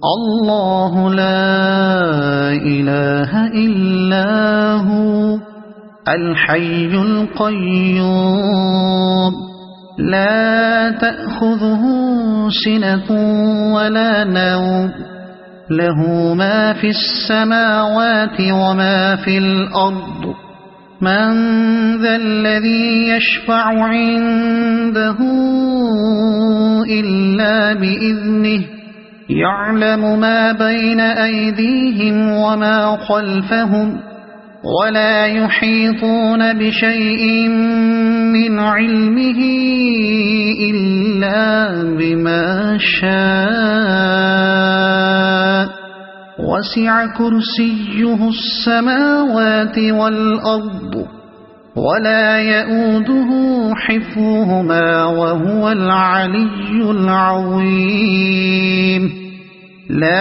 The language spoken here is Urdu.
الله لا إله إلا هو الحي القيوم لا تأخذه سنة ولا نوم له ما في السماوات وما في الأرض من ذا الذي يشفع عنده إلا بإذنه يعلم ما بين أيديهم وما خلفهم ولا يحيطون بشيء من علمه إلا بما شاء وسع كرسيه السماوات والأرض ولا يؤوده حفظهما وهو العلي العظيم. لا